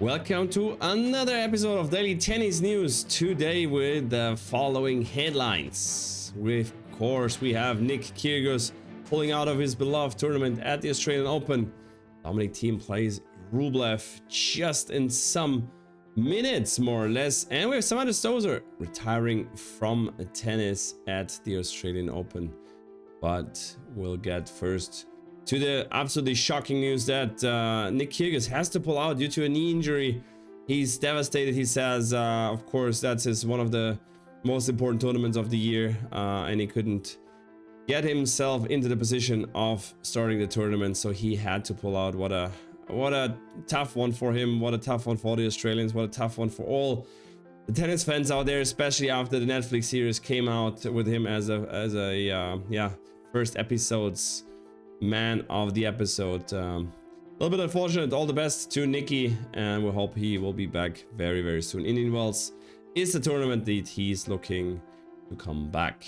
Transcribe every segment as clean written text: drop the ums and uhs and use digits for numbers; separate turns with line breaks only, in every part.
Welcome to another episode of Daily Tennis News. Today with the following headlines. Of course, we have Nick Kyrgios pulling out of his beloved tournament at the Australian Open. Dominic Thiem plays Rublev just in some minutes, more or less. And we have Samantha Stosur retiring from tennis at the Australian Open. But we'll get first to the absolutely shocking news that Nick Kyrgios has to pull out due to a knee injury. He's devastated, he says. Of course, that's one of the most important tournaments of the year, and he couldn't get himself into the position of starting the tournament, so he had to pull out. What a tough one for him. What a tough one for the Australians. What a tough one for all the tennis fans out there, especially after the Netflix series came out with him as a first episode's man of the episode. A little bit unfortunate. All the best to Nicky, and we hope he will be back very, very soon. Indian Wells is the tournament that he's looking to come back.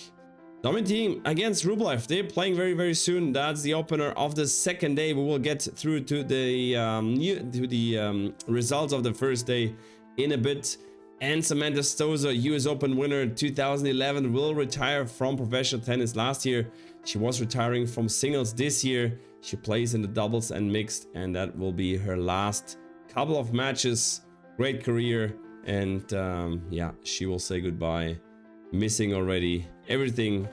Dominic Thiem against Rublev. They're playing very, very soon. That's the opener of the second day. We will get through to the results of the first day in a bit. And Samantha Stosur, US Open winner 2011, will retire from professional tennis. Last year, she was retiring from singles. This year, she plays in the doubles and mixed, and that will be her last couple of matches. Great career, and she will say goodbye, missing already everything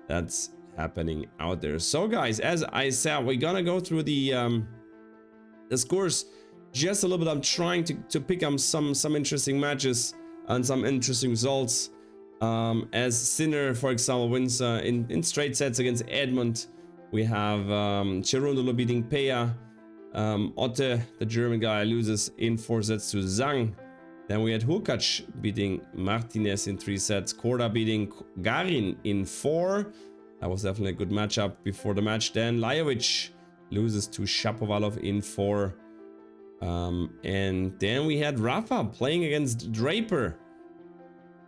that's happening out there. So, guys, as I said, we're gonna go through the scores just a little bit. I'm trying to pick up some interesting matches and some interesting results. As Sinner, for example, wins in straight sets against Edmund. We have Cherundolo beating Peja. Otte, the German guy, loses in 4 sets to Zhang. Then we had Hurkacz beating Martinez in 3 sets. Korda beating Garin in 4. That was definitely a good matchup before the match. Then Lajovic loses to Shapovalov in 4. And then we had Rafa playing against Draper.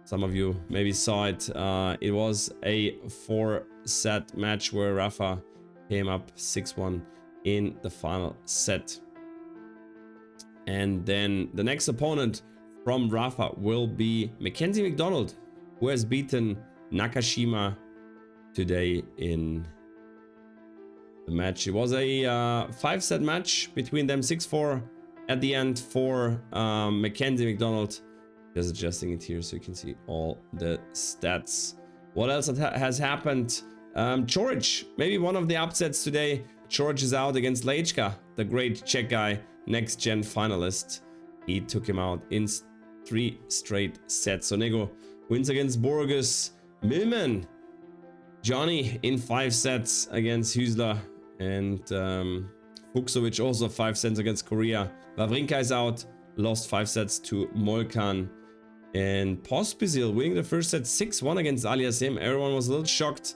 Some of you maybe saw it. It was a 4-set match where Rafa came up 6-1 in the final set. And then the next opponent from Rafa will be Mackenzie McDonald, who has beaten Nakashima today in the match. It was a 5-set match between them, 6-4 at the end for Mackenzie McDonald. Just adjusting it here so you can see all the stats. What else has happened? Coric, maybe one of the upsets today. Coric is out against Lejčka, the great Czech guy, next gen finalist. He took him out in 3 straight sets. Sonego wins against Borges. Millman, Johnny in 5 sets against Hüsler, and Vuksovic also 5 sets against Korea. Wawrinka is out, lost 5 sets to Molkan. And Pospisil winning the first set 6-1 against Aliassime. Everyone was a little shocked.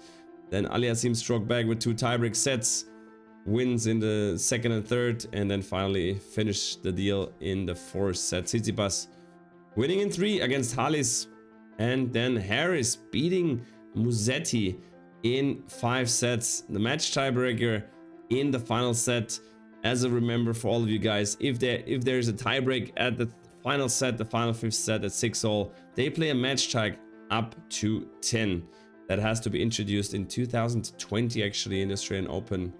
Then Aliassime struck back with 2 tiebreak sets, wins in the second and third, and then finally finished the deal in the 4th set. Tsitsipas winning in 3 against Halys, and then Harris beating Musetti in 5 sets. The match tiebreaker in the final set. As a remember for all of you guys, if there's a tiebreak at the final set, the final 5th set at 6-all, they play a match tie up to 10. That has to be introduced in 2020, actually, in the Australian Open,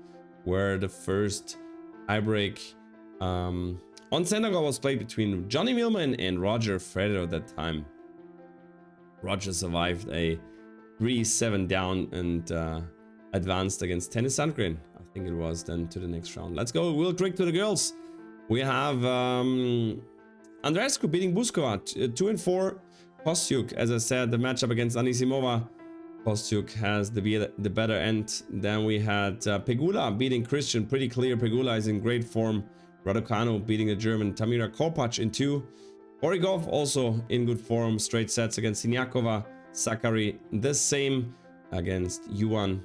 where the first tiebreak on center court was played between Johnny Millman and Roger Federer at that time. Roger survived a 3-7 down and advanced against Tennis Sandgren. I think it was then to the next round. Let's go real quick to the girls. We have Andreescu beating Buskova 2-4. Kostyuk, as I said, the matchup against Anisimova. Kostyuk has the better end. Then we had Pegula beating Christian. Pretty clear. Pegula is in great form. Raducanu beating the German Tamira Korpach in 2. Origov also in good form. Straight sets against Siniakova. Sakari the same against Yuan.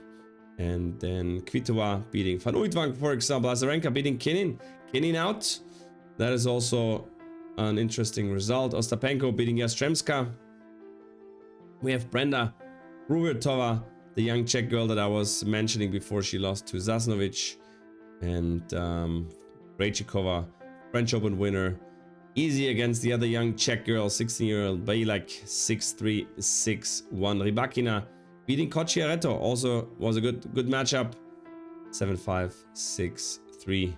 And then Kvitova beating Van Uytvanck, for example. Azarenka beating Kinin. Kinin out. That is also an interesting result. Ostapenko beating Yastremska. We have Brenda Rubertova, the young Czech girl that I was mentioning before she lost to Zasnovic. And Krejcikova, French Open winner, easy against the other young Czech girl, 16-year-old Bajlak, 6-3, 6-1. Rybakina beating Cocciaretto also was a good matchup, 7-5, 6-3.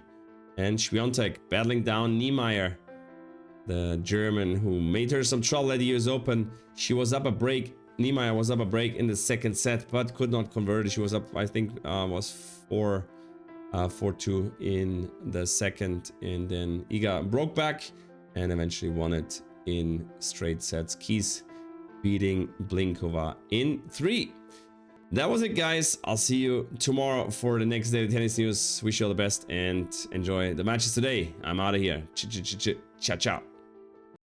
And Świątek battling down Niemeyer, the German who made her some trouble at the US Open. She was up a break. Niemeyer was up a break in the second set, but could not convert. She was up, I think, was 4-2 in the second, and then Iga broke back and eventually won it in straight sets. Keys beating Blinkova in 3. That was it, guys. I'll see you tomorrow for the next daily tennis news. Wish you all the best and enjoy the matches today. I'm out of here. Ciao, ciao.